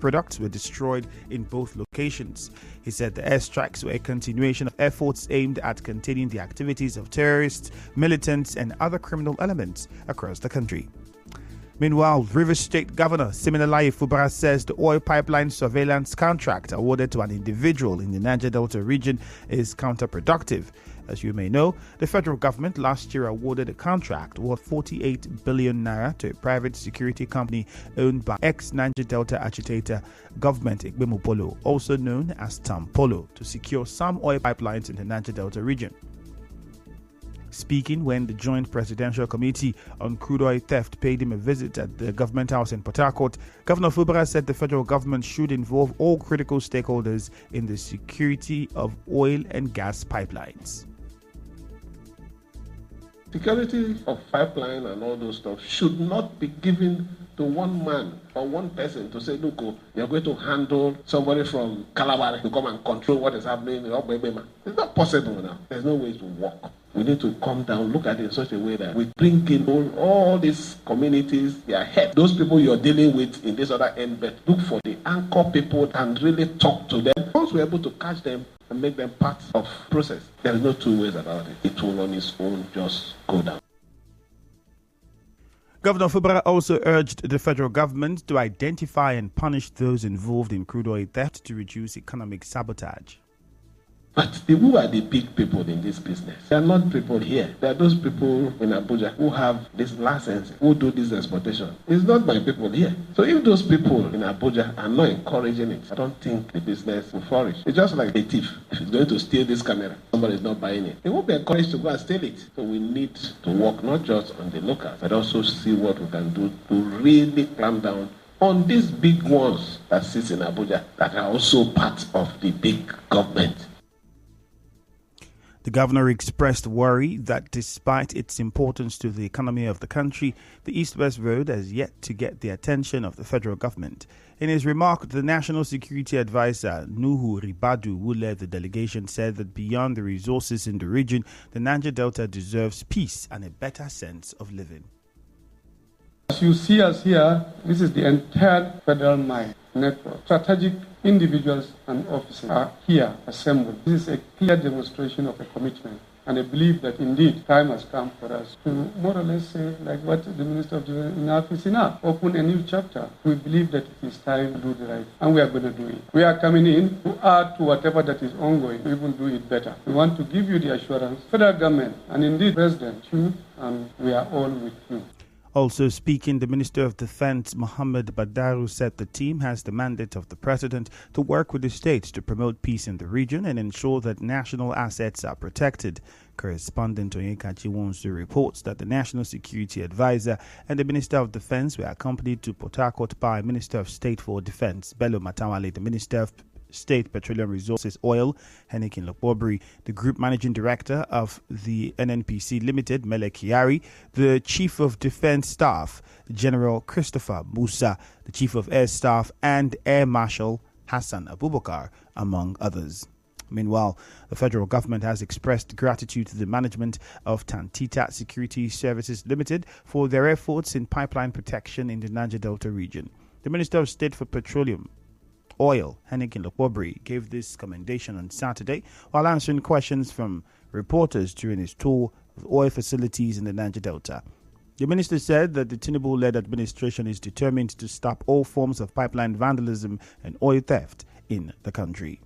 products were destroyed in both locations. He said the airstrikes were a continuation of efforts aimed at containing the activities of terrorists, militants, and other criminal elements across the country. Meanwhile, Rivers State Governor Siminalayi Fubara says the oil pipeline surveillance contract awarded to an individual in the Niger Delta region is counterproductive. As you may know, the federal government last year awarded a contract worth 48 billion naira to a private security company owned by ex-Niger Delta agitator Government Igbemu Polo, also known as Tampolo, to secure some oil pipelines in the Niger Delta region. Speaking when the Joint Presidential Committee on Crude Oil Theft paid him a visit at the government house in Port Harcourt, Governor Fubara said the federal government should involve all critical stakeholders in the security of oil and gas pipelines. Security of pipeline and all those stuff should not be given to one man or one person to say, look, you're going to handle somebody from Calabar to come and control what is happening in Obebema. It's not possible now. There's no way to work. We need to come down, look at it in such a way that we bring in all these communities, their head. Those people you're dealing with in this other end, but look for the anchor people and really talk to them. Once we're able to catch them and make them part of the process, there is no two ways about it. It will on its own just go down. Governor Fubara also urged the federal government to identify and punish those involved in crude oil theft to reduce economic sabotage. But who are the big people in this business? They are not people here. They are those people in Abuja who have this license, who do this exploitation. It's not my people here. So if those people in Abuja are not encouraging it, I don't think the business will flourish. It's just like a thief. If he's going to steal this camera, somebody is not buying it. They won't be encouraged to go and steal it. So we need to work not just on the locals, but also see what we can do to really clamp down on these big ones that sit in Abuja that are also part of the big government. The governor expressed worry that despite its importance to the economy of the country, the East-West Road has yet to get the attention of the federal government. In his remark, the National Security Advisor, Nuhu Ribadu, who led the delegation, said that beyond the resources in the region, the Niger Delta deserves peace and a better sense of living. As you see us here, this is the entire federal mine network. Strategic individuals and officers are here assembled. This is a clear demonstration of a commitment and I believe that indeed time has come for us to more or less say, like what the Minister of Justice, enough is enough. Open a new chapter. We believe that it is time to do the right and we are going to do it. We are coming in to add to whatever that is ongoing. We will do it better. We want to give you the assurance, federal government and indeed President, you and we are all with you. Also speaking, the Minister of Defense, Mohammed Badaru, said the team has the mandate of the President to work with the states to promote peace in the region and ensure that national assets are protected. Correspondent Onyeka Chiwonsu reports that the National Security Advisor and the Minister of Defense were accompanied to Port Harcourt by Minister of State for Defense, Bello Matawale, the Minister of State Petroleum Resources Oil, Henikin Lokbobri, the Group Managing Director of the NNPC Limited, Mele Kiari, the Chief of Defense Staff, General Christopher Musa, the Chief of Air Staff, and Air Marshal Hassan Abubakar, among others. Meanwhile, the federal government has expressed gratitude to the management of Tantita Security Services Limited for their efforts in pipeline protection in the Niger Delta region. The Minister of State for Petroleum Oil, Henikin Lokbobri, gave this commendation on Saturday while answering questions from reporters during his tour of oil facilities in the Niger Delta. The minister said that the Tinubu-led administration is determined to stop all forms of pipeline vandalism and oil theft in the country.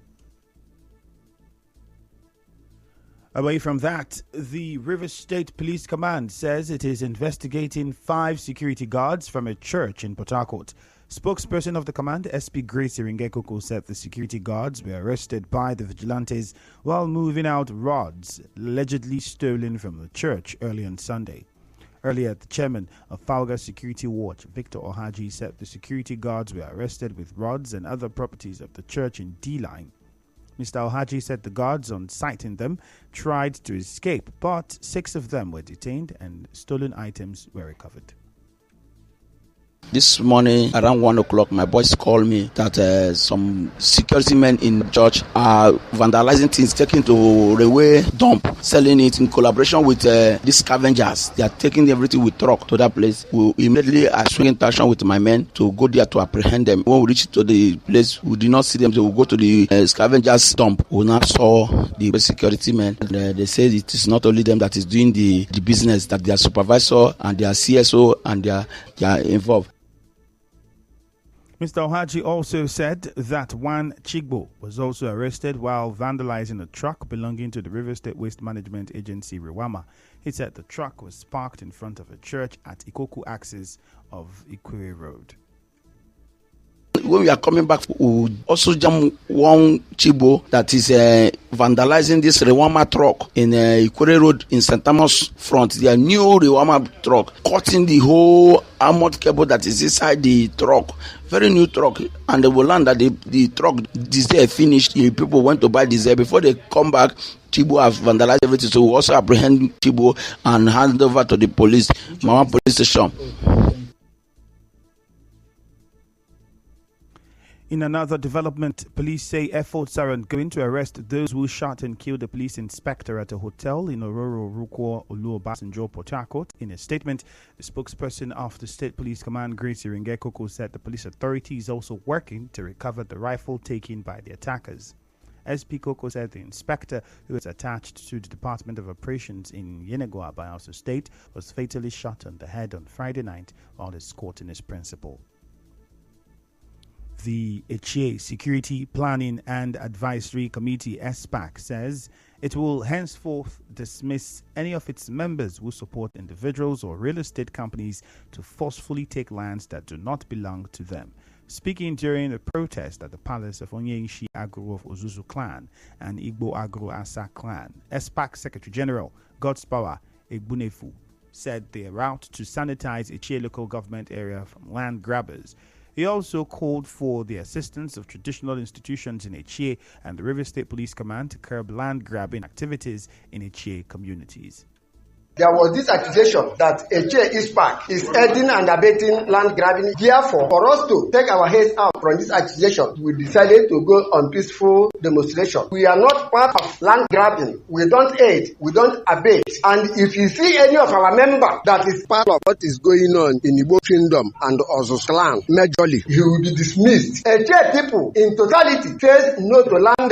Away from that, the Rivers State Police Command says it is investigating 5 security guards from a church in Port Harcourt. Spokesperson of the command, SP Grace Iringekoko, said the security guards were arrested by the vigilantes while moving out rods allegedly stolen from the church early on Sunday. Earlier, the chairman of Falga Security Watch, Victor Ohaji, said the security guards were arrested with rods and other properties of the church in D-Line. Mr. Ohaji said the guards on sighting them tried to escape, but 6 of them were detained and stolen items were recovered. This morning around 1 o'clock, my boys called me that some security men in church are vandalizing things, taking to railway dump, selling it in collaboration with these scavengers. They are taking everything with truck to that place. We immediately are swinging action with my men to go there to apprehend them. When we reach to the place, we did not see them, so we go to the scavengers dump. We now saw the security men. They say it is not only them that is doing the business, that their supervisor and their CSO and they are involved. Mr. Ohaji also said that one Chigbo was also arrested while vandalizing a truck belonging to the River State Waste Management Agency, Rewama. He said the truck was parked in front of a church at Ikoku axis of Ikwe Road. When we are coming back, we also jam one Chibo that is vandalizing this Rewama truck in Ikure Road in St. Thomas front. Their new Rewama truck, cutting the whole armored cable that is inside the truck. Very new truck, and they will learn that the truck diesel finished. The people went to buy diesel before they come back. Chibo have vandalized everything, so we also apprehend Chibo and hand over to the police, Mama Police Station. In another development, police say efforts are ongoing to arrest those who shot and killed a police inspector at a hotel in Ororo, Rukwa, Oluobasanjo, Port Harcourt. In a statement, the spokesperson of the State Police Command, Grace Iringekoko, said the police authority is also working to recover the rifle taken by the attackers. SP Koko said the inspector, who is attached to the Department of Operations in Yenagoa, Bayelsa State, was fatally shot on the head on Friday night while escorting his principal. The Echie Security Planning and Advisory Committee (SPAC) says it will henceforth dismiss any of its members who support individuals or real estate companies to forcefully take lands that do not belong to them. Speaking during a protest at the palace of Onyeishi Agro of Ozuzu clan and Igbo Agro Asa clan, SPAC Secretary General Godspower Egbunefu said they are out to sanitize Echie local government area from land grabbers. He also called for the assistance of traditional institutions in Echie and the River State Police Command to curb land grabbing activities in Echie communities. There was this accusation that Echie ISPAC is aiding and abetting land grabbing. Therefore, for us to take our heads out from this accusation, we decided to go on peaceful demonstration. We are not part of land grabbing. We don't aid, we don't abet. And if you see any of our members that is part of what is going on in Igbo Kingdom and Ozus clan, majorly, he will be dismissed. Echie people in totality says no to land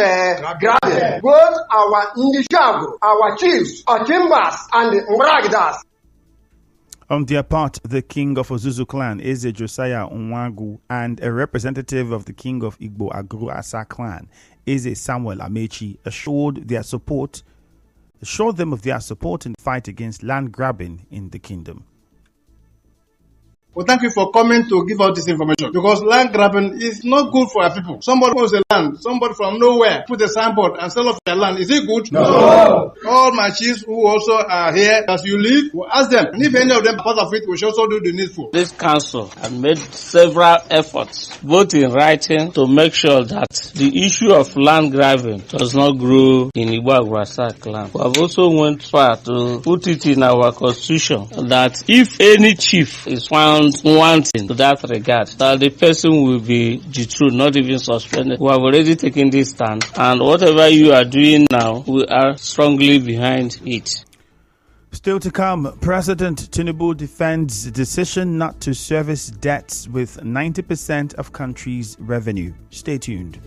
grabbing. Both our Ndishago, our chiefs, our Kimbas, and on their part, the king of Ozuzu clan, Eze Josiah Onwagu, and a representative of the king of Igbo Agro Asa clan, Eze Samuel Amechi, assured them of their support in the fight against land grabbing in the kingdom. Well, thank you for coming to give out this information, because land grabbing is not good for our people. Somebody owns a land, somebody from nowhere put a signboard and sell off their land. Is it good? No. All my chiefs who also are here, as you leave, we'll ask them. And if any of them are part of it, we should also do the needful. This council has made several efforts, both in writing, to make sure that the issue of land grabbing does not grow in Igbo Agro-Asa clan. We have also went far to put it in our constitution that if any chief is found wanting to that regard, that the person will be dethroned, not even suspended. We have already taken this stand, and whatever you are doing now, we are strongly behind it. Still to come, President Tinubu defends decision not to service debts with 90% of country's revenue. Stay tuned.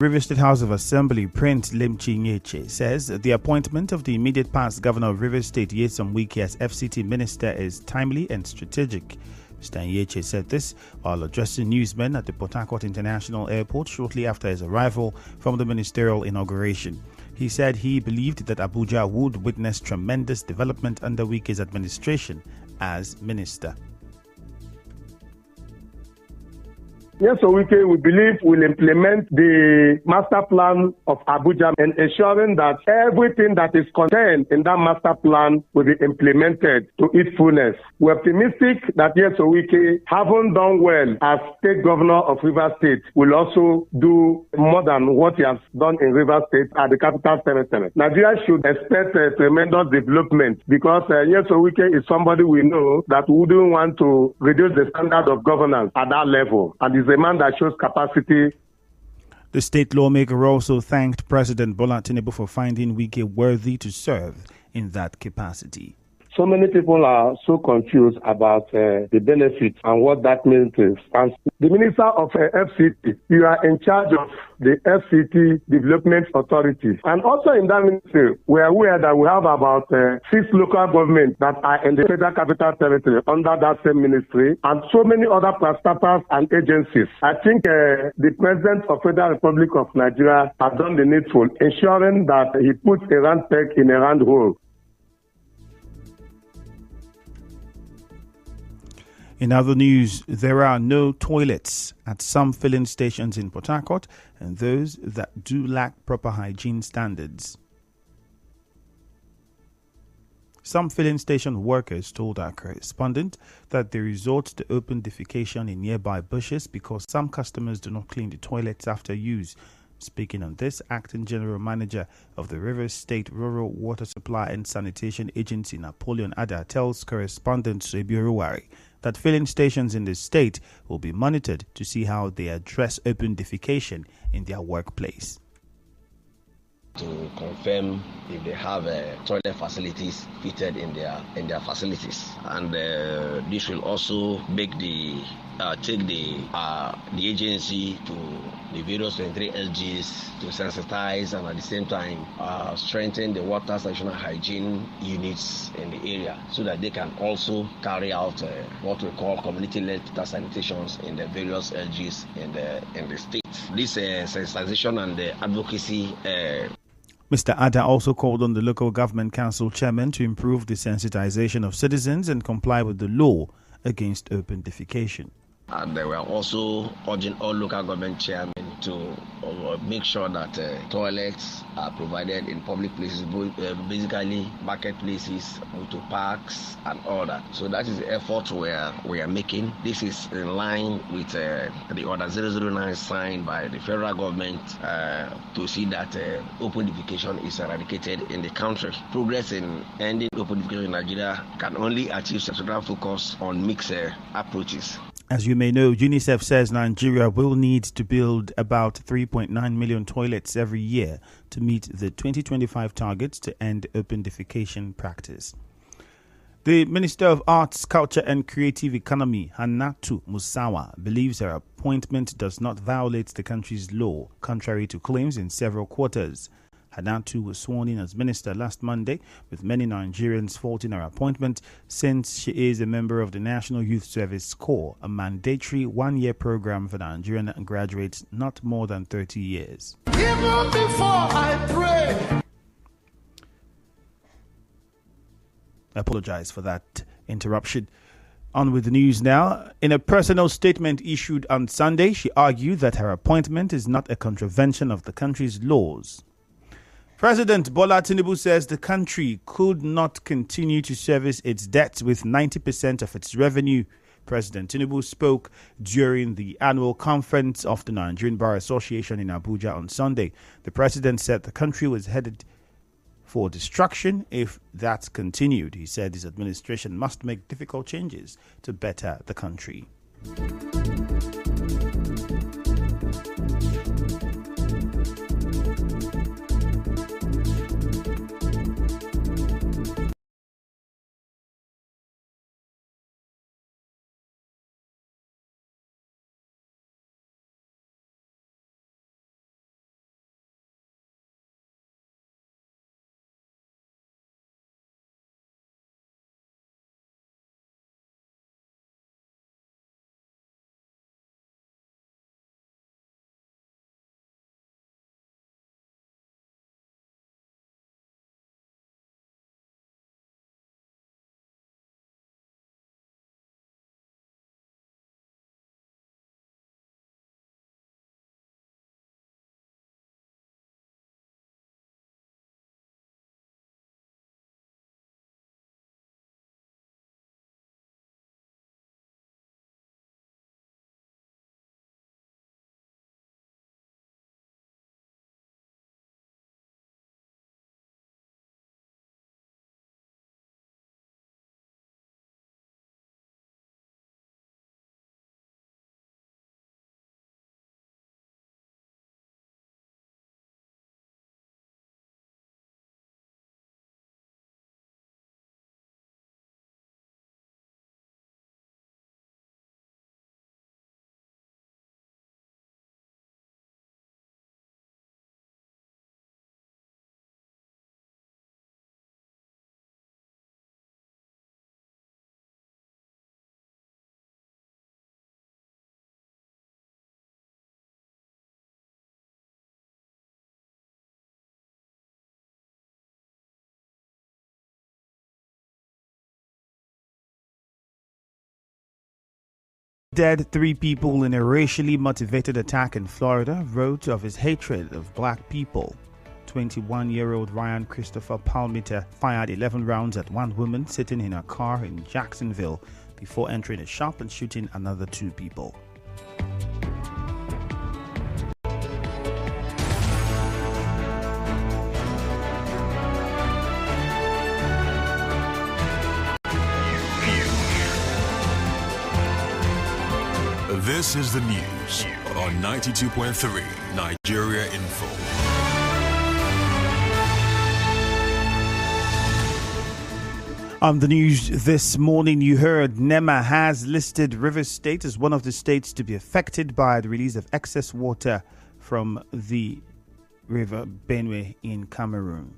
Rivers State House of Assembly Prince Lemchi Nyeche says the appointment of the immediate past governor of Rivers State Nyesom Wike as FCT minister is timely and strategic. Mr. Nyeche said this while addressing newsmen at the Port Harcourt International Airport shortly after his arrival from the ministerial inauguration. He said he believed that Abuja would witness tremendous development under Wike's administration as minister. Yes, so we believe will implement the master plan of Abuja and ensuring that everything that is contained in that master plan will be implemented to its fullness. We're optimistic that yes, so having done well as state governor of Rivers State, will also do more than what he has done in Rivers State at the capital territory. Nigeria should expect a tremendous development because yes, so is somebody we know that wouldn't want to reduce the standard of governance at that level. And is a man that shows capacity. The state lawmaker also thanked President Bola Tinubu for finding Wike worthy to serve in that capacity. So many people are so confused about the benefits and what that means. And the Minister of FCT, you are in charge of the FCT Development Authority. And also in that ministry, we are aware that we have about 6 local governments that are in the Federal Capital Territory under that same ministry, and so many other parastatals and agencies. I think the President of Federal Republic of Nigeria has done the needful, ensuring that he puts a round peg in a round hole. In other news, there are no toilets at some filling stations in Port Harcourt, and those that do lack proper hygiene standards. Some filling station workers told our correspondent that they resort to open defecation in nearby bushes because some customers do not clean the toilets after use. Speaking on this, Acting General Manager of the Rivers State Rural Water Supply and Sanitation Agency, Napoleon Ada, tells correspondent Sebi Ruwari that filling stations in the state will be monitored to see how they address open defecation in their workplace. To confirm if they have toilet facilities fitted in their facilities, and this will also make take the agency to the various 23 LGs to sensitize and at the same time strengthen the water sanitation hygiene units in the area so that they can also carry out what we call community-led sanitations in the various LGs in the state. This sensitization and the advocacy. Mr. Ada also called on the local government council chairman to improve the sensitization of citizens and comply with the law against open defecation. And they were also urging all local government chairmen to make sure that toilets are provided in public places, basically marketplaces, to parks and all that. So that is the effort we are making. This is in line with the order 009 signed by the federal government to see that open defecation is eradicated in the country. Progress in ending open defecation in Nigeria can only achieve central focus on mixed approaches. As you may know, UNICEF says Nigeria will need to build about 3.9 million toilets every year to meet the 2025 targets to end open defecation practice. The Minister of Arts, Culture and Creative Economy, Hannatu Musawa, believes her appointment does not violate the country's law, contrary to claims in several quarters. Hannatu was sworn in as minister last Monday, with many Nigerians faulting her appointment since she is a member of the National Youth Service Corps, a mandatory one-year program for Nigerian graduates not more than 30 years. Even before I pray. I apologize for that interruption. On with the news now. In a personal statement issued on Sunday, she argued that her appointment is not a contravention of the country's laws. President Bola Tinubu says the country could not continue to service its debts with 90% of its revenue. President Tinubu spoke during the annual conference of the Nigerian Bar Association in Abuja on Sunday. The president said the country was headed for destruction if that continued. He said his administration must make difficult changes to better the country. Dead 3 people in a racially motivated attack in Florida wrote of his hatred of black people. 21-year-old Ryan Christopher Palmiter fired 11 rounds at one woman sitting in her car in Jacksonville before entering a shop and shooting another 2 people. This is the news on 92.3 Nigeria Info. On the news this morning, you heard NEMA has listed Rivers State as one of the states to be affected by the release of excess water from the River Benue in Cameroon.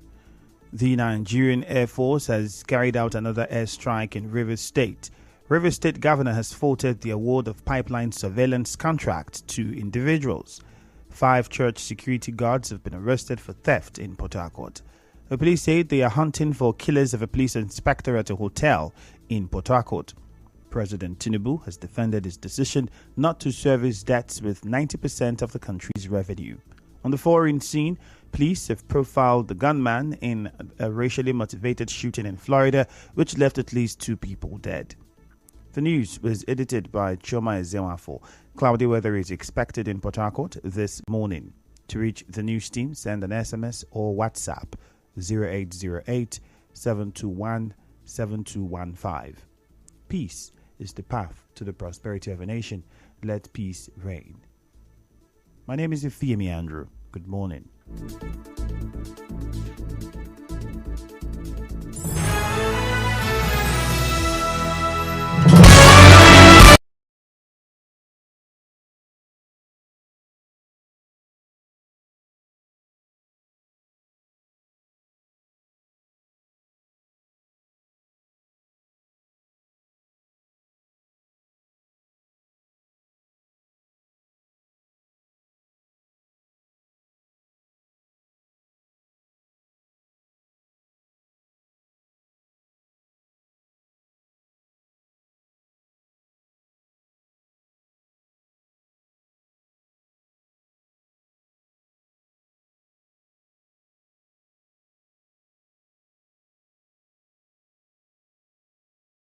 The Nigerian Air Force has carried out another airstrike in Rivers State. Rivers State Governor has faulted the award of pipeline surveillance contract to individuals. 5 church security guards have been arrested for theft in Port Harcourt. The police say they are hunting for killers of a police inspector at a hotel in Port Harcourt. President Tinubu has defended his decision not to service debts with 90% of the country's revenue. On the foreign scene, police have profiled the gunman in a racially motivated shooting in Florida, which left at least 2 people dead. The news was edited by Choma Ezewafo. Cloudy weather is expected in Port Harcourt this morning. To reach the news team, send an SMS or WhatsApp 0808 721 7215. Peace is the path to the prosperity of a nation. Let peace reign. My name is Ifeemi Andrew. Good morning.